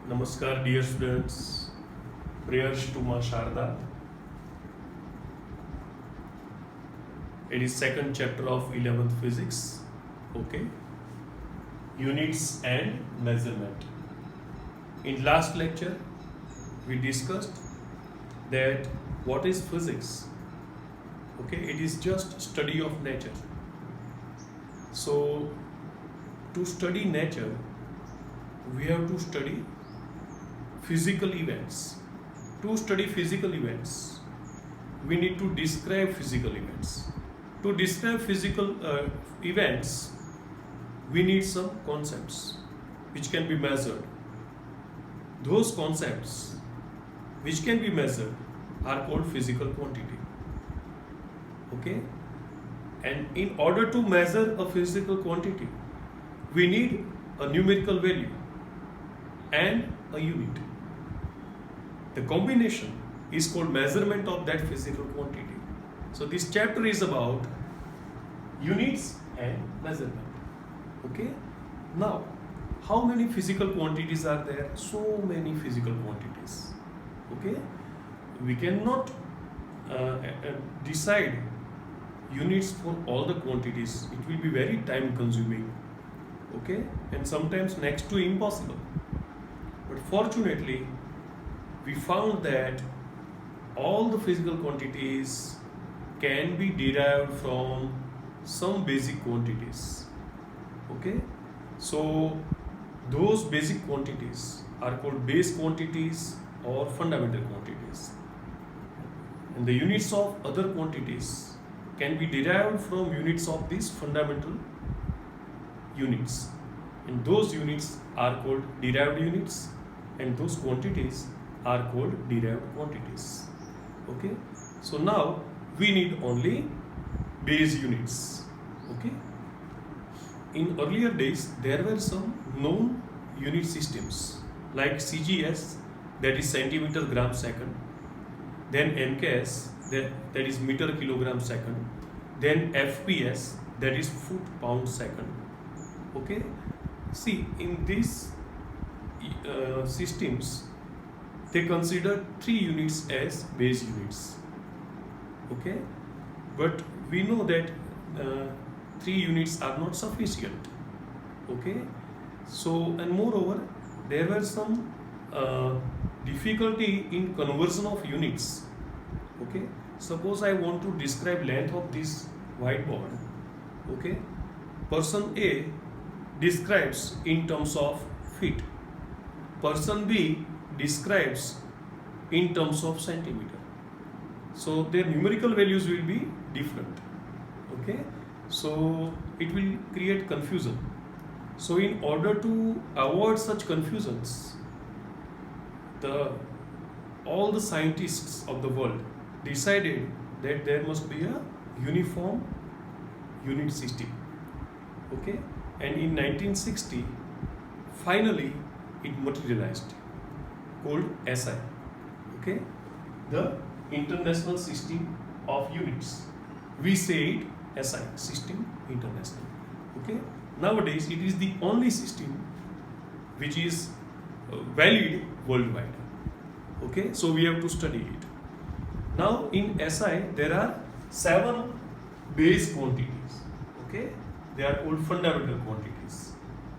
Namaskar, dear students. Prayers to Ma Sharda. It is second chapter of 11th physics. Okay. Units and measurement. In last lecture, we discussed that what is physics. Okay, it is just study of nature. So, to study nature, we have to study physical events. To study physical events, we need to describe physical events. To describe physical events, we need some concepts which can be measured. Those concepts which can be measured are called physical quantity. Okay? And in order to measure a physical quantity, we need a numerical value and a unit. The combination is called measurement of that physical quantity. So this chapter is about units and measurement. Okay? Now, how many physical quantities are there? So many physical quantities. Okay? We cannot decide units for all the quantities. It will be very time consuming. Okay? And sometimes next to impossible. But fortunately, we found that all the physical quantities can be derived from some basic quantities. Okay? So, those basic quantities are called base quantities or fundamental quantities. And the units of other quantities can be derived from units of these fundamental units. And those units are called derived units, and those quantities are called derived quantities. Okay? So now we need only base units. Okay? In earlier days, there were some known unit systems like CGS, that is centimeter gram second, then MKS, that is meter kilogram second, then FPS, that is foot pound second. Okay? See, in these systems, they consider 3 units as base units. Okay? But we know that 3 units are not sufficient. Okay? So, and moreover, there were some difficulty in conversion of units. Okay? Suppose I want to describe length of this whiteboard. Okay? Person A describes in terms of feet. Person B describes in terms of centimeter. So their numerical values will be different. Okay? So it will create confusion. So in order to avoid such confusions, all the scientists of the world decided that there must be a uniform unit system. Okay? And in 1960, finally it materialized, called SI. Okay? The International System of Units. We say it SI, System International. Okay? Nowadays it is the only system which is valid worldwide. Okay? So we have to study it. Now in SI there are 7 base quantities. Okay? They are called fundamental quantities.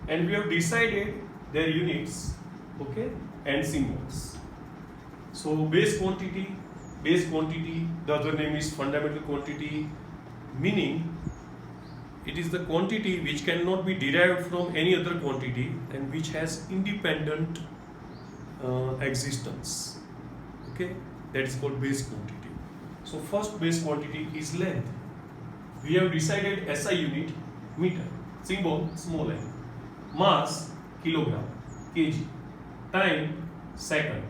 And we have decided their units, okay, and symbols. So base quantity, the other name is fundamental quantity, meaning it is the quantity which cannot be derived from any other quantity and which has independent existence. Okay, that is called base quantity. So first base quantity is length. We have decided SI unit, meter, symbol small m, mass kilogram, kg, time second,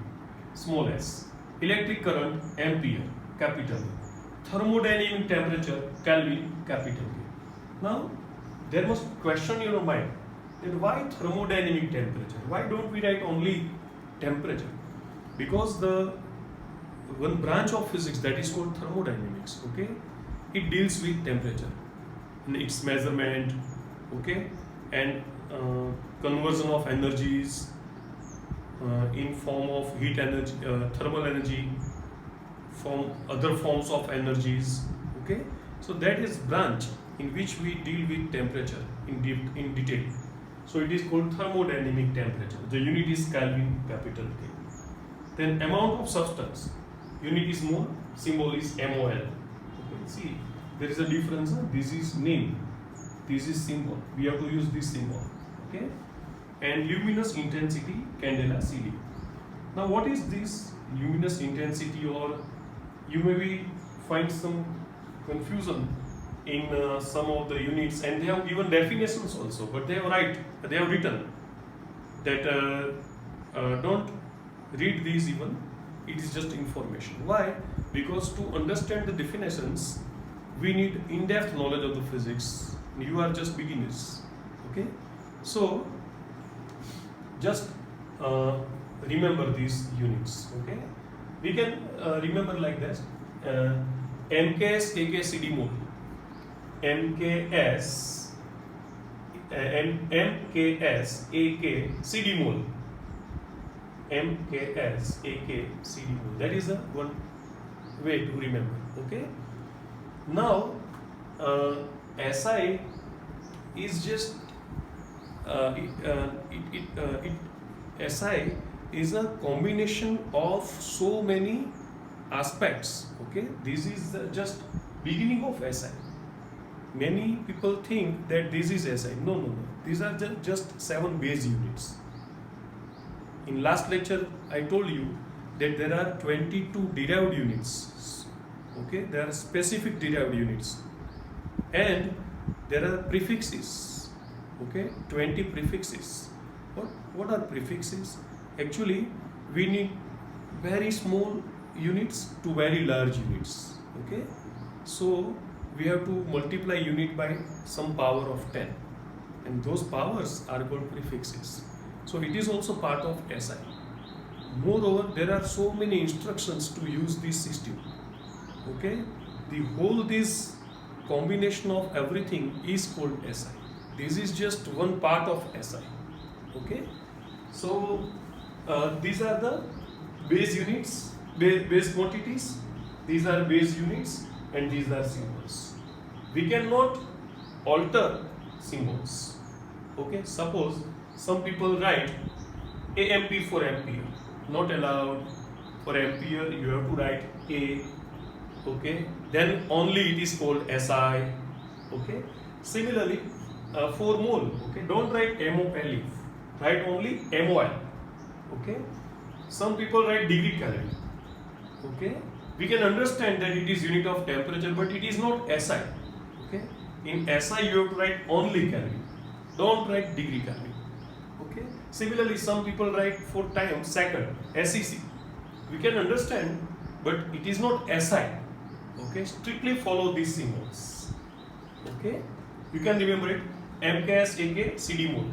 small s, electric current ampere, capital A, thermodynamic temperature Kelvin, capital K. Now there must question in your mind that why thermodynamic temperature? Why don't we write only temperature? Because the one branch of physics that is called thermodynamics, okay, it deals with temperature, its measurement, okay, and conversion of energies, in form of heat energy, thermal energy, from other forms of energies. Okay, so that is branch in which we deal with temperature in detail. So it is called thermodynamic temperature. The unit is Kelvin, capital K. Then amount of substance, unit is mole, symbol is MOL. Okay, see, there is a difference. This is name, this is symbol. We have to use this symbol. Okay, and luminous intensity, candela CD. Now, what is this luminous intensity? Or you maybe find some confusion in some of the units, and they have given definitions also, but they have written that don't read these even, it is just information. Why? Because to understand the definitions we need in-depth knowledge of the physics. You are just beginners. Okay, so just remember these units. Okay, we can remember like this: MKS KK CD mole, MKS MKS AK CD mole, MKS AK CD mole. That is a one way to remember. Okay, now SI is just SI is a combination of so many aspects. Okay, this is just beginning of SI. Many people think that this is SI. No. These are just 7 base units. In last lecture, I told you that there are 22 derived units. Okay, there are specific derived units, and there are prefixes. Okay, 20 prefixes. What are prefixes? Actually, we need very small units to very large units. Okay, so we have to multiply unit by some power of 10, and those powers are called prefixes. So it is also part of SI. Moreover, there are so many instructions to use this system. Okay, the whole this combination of everything is called SI. This is just one part of SI. Okay, so these are the base units, base quantities. These are base units, and these are symbols. We cannot alter symbols. Okay, suppose some people write AMP for ampere. Not allowed. For ampere, you have to write A. Okay, then only it is called SI. Okay, similarly for mole. Okay, don't write MOL. Write only MOL. Okay, some people write degree Kelvin. Okay, we can understand that it is unit of temperature, but it is not SI. Okay, in SI you have to write only Kelvin. Don't write degree Kelvin. Okay, similarly some people write for time second, SEC. We can understand, but it is not SI. Okay, strictly follow these symbols. Okay, you can remember it. MKS AK CD mole,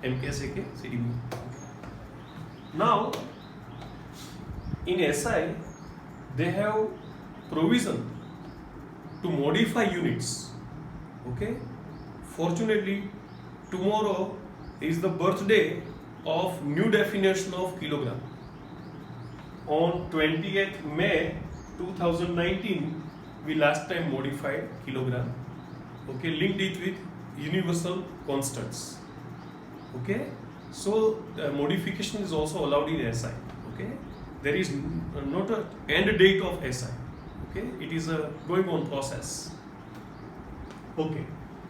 MKS AK CD mole. Now in SI they have provision to modify units. Okay, fortunately tomorrow is the birthday of new definition of kilogram. On 20th May 2019 we last time modified kilogram. Okay, linked it with universal constants. Okay, so modification is also allowed in SI. Okay, there is not a end date of SI. Okay, it is a going on process. Okay,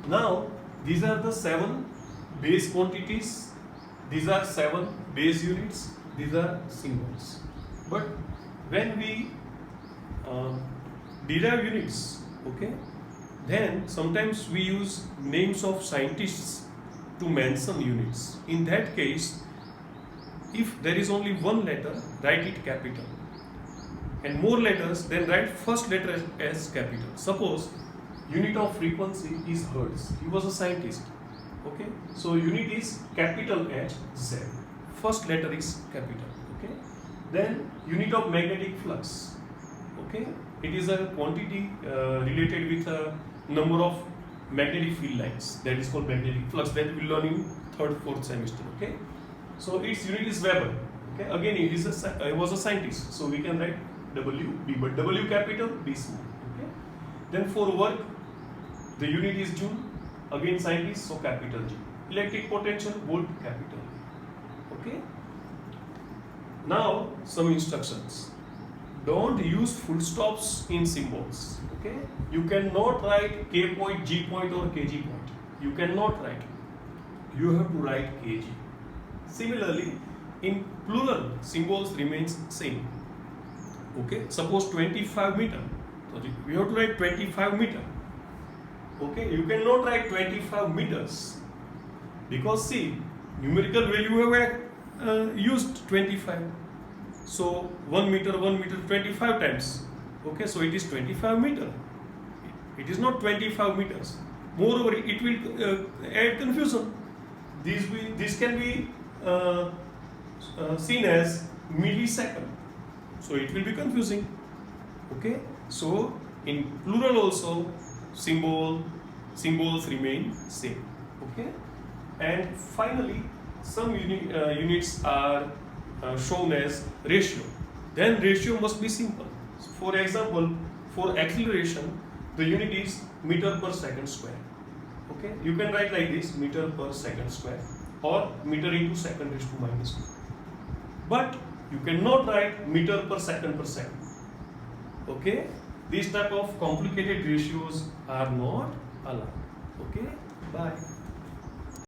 now these are the 7 base quantities, these are 7 base units, these are symbols. But when we derive units, okay, then sometimes we use names of scientists to mention units. In that case, if there is only one letter, write it capital, and more letters, then write first letter as capital. Suppose unit of frequency is hertz. He was a scientist. Okay, so unit is capital H Z. First letter is capital. Okay, then unit of magnetic flux. Okay, it is a quantity related with a number of magnetic field lines. That is called magnetic flux. That we learn in 3rd, 4th semester. Okay, so its unit is Weber. Okay, again he was a scientist, so we can write W, B, but W capital, B small. Okay, then for work, the unit is joule. Again scientist, so capital G. Electric potential, volt, capital V. Okay. Now some instructions. Don't use full stops in symbols. Okay, you cannot write K point, G point, or Kg point. You cannot write. You have to write Kg. Similarly, in plural, symbols remains same. Okay, suppose 25 meter. So we have to write 25 meter. Okay, you cannot write 25 meters because see, numerical value have used 25. So 1 meter, 25 times. Okay, so it is 25 meter. It is not 25 meters. Moreover, it will add confusion. This can be seen as millisecond. So it will be confusing. Okay, so in plural also symbols remain same. Okay, and finally some units are shown as ratio. Then ratio must be simple. For example, for acceleration, the unit is meter per second square. Okay, you can write like this, meter per second square, or meter into second raised to minus 2. But you cannot write meter per second per second. Okay, these type of complicated ratios are not allowed. Okay, bye.